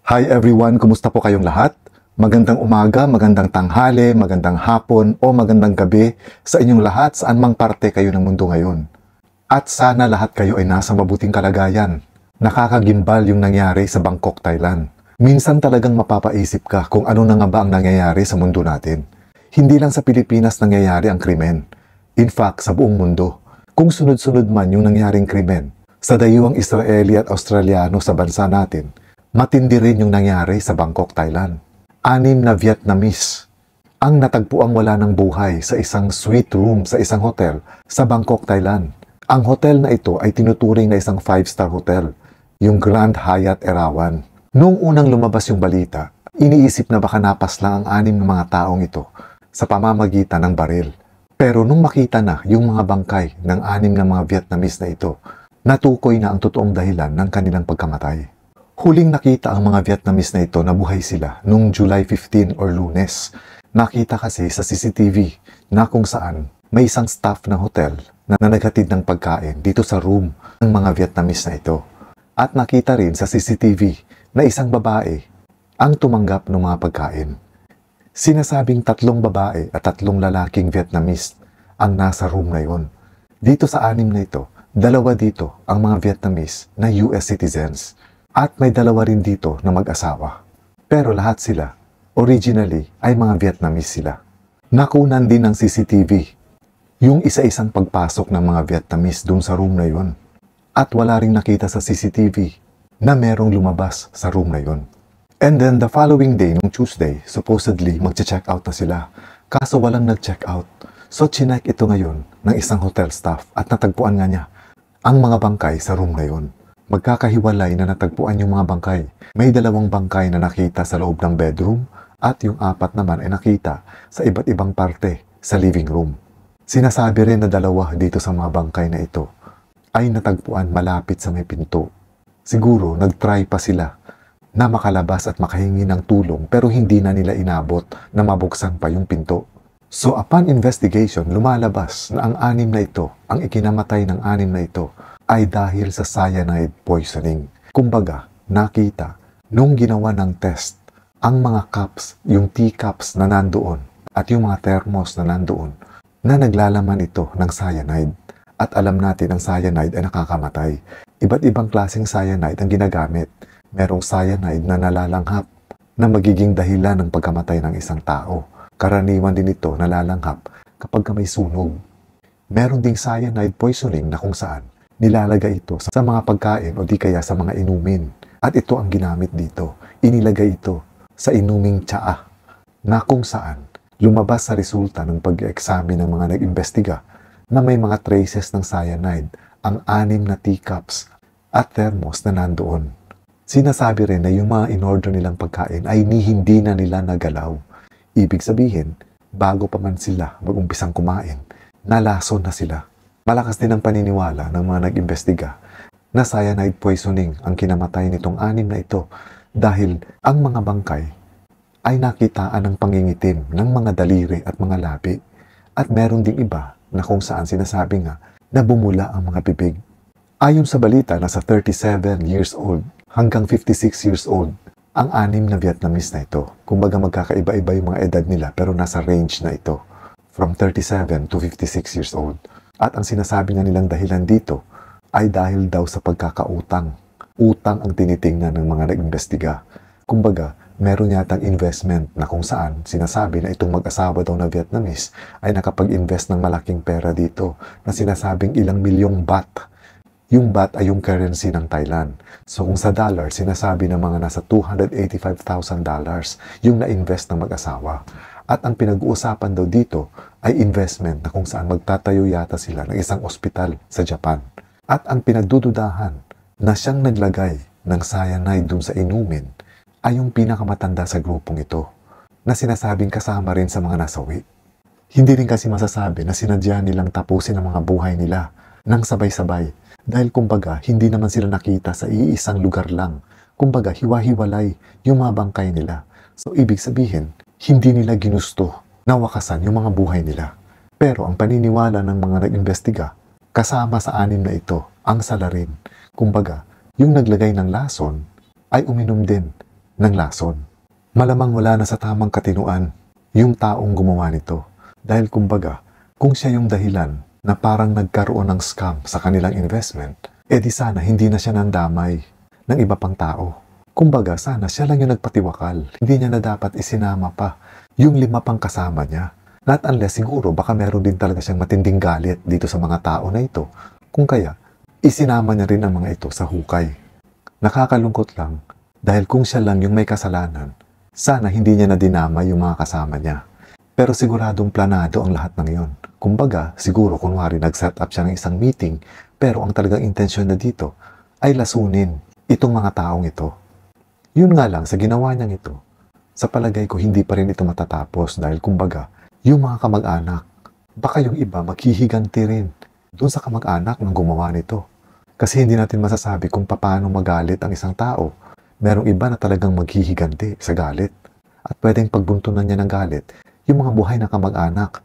Hi everyone, kumusta po kayong lahat? Magandang umaga, magandang tanghali, magandang hapon o magandang gabi sa inyong lahat saan mang parte kayo ng mundo ngayon. At sana lahat kayo ay nasa mabuting kalagayan. Nakakagimbal yung nangyari sa Bangkok, Thailand. Minsan talagang mapapaisip ka kung ano na nga ba ang nangyayari sa mundo natin. Hindi lang sa Pilipinas nangyayari ang krimen. In fact, sa buong mundo. Kung sunod-sunod man yung nangyaring krimen sa dayuhang Israeli at Australiano sa bansa natin, matindi rin yung nangyari sa Bangkok, Thailand. 6 na Vietnamese ang natagpuang wala ng buhay sa isang suite room sa isang hotel sa Bangkok, Thailand. Ang hotel na ito ay tinuturing na isang 5-star hotel, yung Grand Hyatt Erawan. Noong unang lumabas yung balita, iniisip na baka napas lang ang 6 na mga taong ito sa pamamagitan ng baril. Pero nung makita na yung mga bangkay ng 6 na mga Vietnamese na ito, natukoy na ang totoong dahilan ng kanilang pagkamatay. Huling nakita ang mga Vietnamese na ito na buhay sila noong July 15 or Lunes. Nakita kasi sa CCTV na kung saan may isang staff ng hotel na naghatid ng pagkain dito sa room ng mga Vietnamese na ito. At nakita rin sa CCTV na isang babae ang tumanggap ng mga pagkain. Sinasabing 3 babae at 3 lalaking Vietnamese ang nasa room na yon. Dito sa 6 na ito, 2 dito ang mga Vietnamese na US citizens. At may 2 rin dito na mag-asawa. Pero lahat sila, originally, ay mga Vietnamese sila. Nakunan din ng CCTV yung isa-isang pagpasok ng mga Vietnamese dun sa room na yon. At wala ring nakita sa CCTV na merong lumabas sa room na yon. And then the following day, nung Tuesday, supposedly magche-check out na sila. Kaso walang nag-check out. So chinek ito ngayon ng isang hotel staff at natagpuan nga niya ang mga bangkay sa room na yon. Magkakahiwalay na natagpuan yung mga bangkay. May 2 bangkay na nakita sa loob ng bedroom at yung 4 naman ay nakita sa iba't ibang parte sa living room. Sinasabi rin na 2 dito sa mga bangkay na ito ay natagpuan malapit sa may pinto. Siguro nag-try pa sila na makalabas at makahingi ng tulong pero hindi na nila inabot na mabuksan pa yung pinto. So upon investigation, lumalabas na ang 6 na ito, ang ikinamatay ng 6 na ito, ay dahil sa cyanide poisoning. Kumbaga, nakita nung ginawa ng test ang mga cups, yung teacups na nandoon at yung mga thermos na nandoon na naglalaman ito ng cyanide. At alam natin ang cyanide ay nakakamatay. Iba't ibang klaseng cyanide ang ginagamit. Merong cyanide na nalalanghap na magiging dahilan ng pagkamatay ng isang tao. Karaniwan din ito nalalanghap kapag may sunog. Meron ding cyanide poisoning na kung saan nilalagay ito sa mga pagkain o di kaya sa mga inumin. At ito ang ginamit dito. Inilagay ito sa inuming tsaa na kung saan lumabas sa resulta ng pag-examine ng mga nag-imbestiga na may mga traces ng cyanide ang 6 na teacups at thermos na nandoon. Sinasabi rin na yung mga in-order nilang pagkain ay hindi na nila nagalaw. Ibig sabihin, bago pa man sila mag-umpisang kumain, nalason na sila. Malakas din ang paniniwala ng mga nag-imbestiga na cyanide poisoning ang kinamatay nitong 6 na ito dahil ang mga bangkay ay nakitaan ng pangingitim ng mga daliri at mga labi at meron ding iba na kung saan sinasabi nga na bumula ang mga bibig. Ayon sa balita, nasa 37 years old hanggang 56 years old ang 6 na Vietnamese na ito. Kumbaga magkakaiba-iba yung mga edad nila pero nasa range na ito from 37 to 56 years old. At ang sinasabi nga nilang dahilan dito ay dahil daw sa pagkakautang. Utang ang tinitingnan ng mga nag-imbestiga. Kumbaga, meron yatang investment na kung saan sinasabi na itong mag-asawa daw na Vietnamese ay nakapag-invest ng malaking pera dito na sinasabing ilang milyong baht. Yung baht ay yung currency ng Thailand. So kung sa dollar, sinasabi ng mga nasa $285,000 yung na-invest ng mag-asawa. At ang pinag-uusapan daw dito ay investment na kung saan magtatayo yata sila ng isang ospital sa Japan. At ang pinagdududahan na siyang naglagay ng cyanide dun sa inumin ay yung pinakamatanda sa grupong ito na sinasabing kasama rin sa mga nasawi. Hindi rin kasi masasabi na sinadya nilang tapusin ang mga buhay nila nang sabay-sabay dahil kumbaga hindi naman sila nakita sa iisang lugar lang. Kumbaga hiwa-hiwalay yung mga bangkay nila. So ibig sabihin, hindi nila ginusto na wakasan yung mga buhay nila. Pero ang paniniwala ng mga nag-imbestiga, kasama sa 6 na ito, ang salarin. Kumbaga, yung naglagay ng lason ay uminom din ng lason. Malamang wala na sa tamang katinuan yung taong gumawa nito. Dahil kumbaga, kung siya yung dahilan na parang nagkaroon ng scam sa kanilang investment, di sana hindi na siya nandamay ng iba pang tao. Kumbaga, sana siya lang yung nagpatiwakal. Hindi niya na dapat isinama pa yung 5 pang kasama niya. Not unless siguro baka meron din talaga siyang matinding galit dito sa mga tao na ito. Kung kaya, isinama niya rin ang mga ito sa hukay. Nakakalungkot lang dahil kung siya lang yung may kasalanan, sana hindi niya na dinama yung mga kasama niya. Pero siguradong planado ang lahat ng iyon. Kumbaga, siguro kunwari nag-set up siya ng isang meeting, pero ang talagang intensyon na dito ay lasunin itong mga taong ito. Yun nga lang, sa ginawa niyang ito, sa palagay ko hindi pa rin ito matatapos dahil kumbaga, yung mga kamag-anak, baka yung iba maghihiganti rin doon sa kamag-anak ng gumawa nito. Kasi hindi natin masasabi kung paano magalit ang isang tao. Merong iba na talagang maghihiganti sa galit. At pwedeng pagbuntunan niya ng galit yung mga buhay na kamag-anak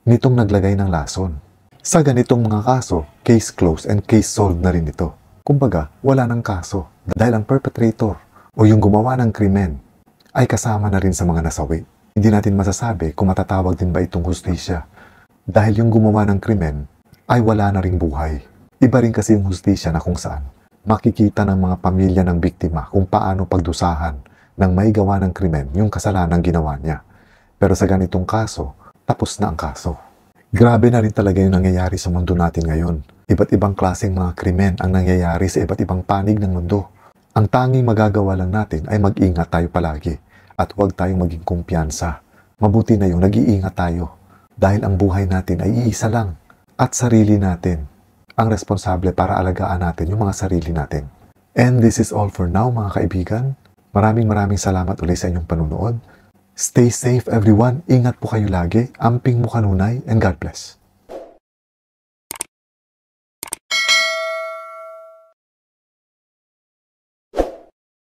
nitong naglagay ng lason. Sa ganitong mga kaso, case closed and case solved na rin ito. Kumbaga, wala ng kaso dahil ang perpetrator o yung gumawa ng krimen ay kasama na rin sa mga nasawi. Hindi natin masasabi kung matatawag din ba itong hustisya dahil yung gumawa ng krimen ay wala na ring buhay. Iba rin kasi yung hustisya na kung saan makikita ng mga pamilya ng biktima kung paano pagdusahan ng may gawa ng krimen yung kasalanang ginawa niya. Pero sa ganitong kaso, tapos na ang kaso. Grabe na rin talaga yung nangyayari sa mundo natin ngayon. Iba't ibang klaseng mga krimen ang nangyayari sa iba't ibang panig ng mundo. Ang tanging magagawa lang natin ay mag-ingat tayo palagi at huwag tayong maging kumpiyansa. Mabuti na yung nag-iingat tayo dahil ang buhay natin ay iisa lang at sarili natin ang responsable para alagaan natin yung mga sarili natin. And this is all for now mga kaibigan. Maraming salamat ulit sa inyong panunood. Stay safe everyone. Ingat po kayo lagi. Amping mo kanunay and God bless.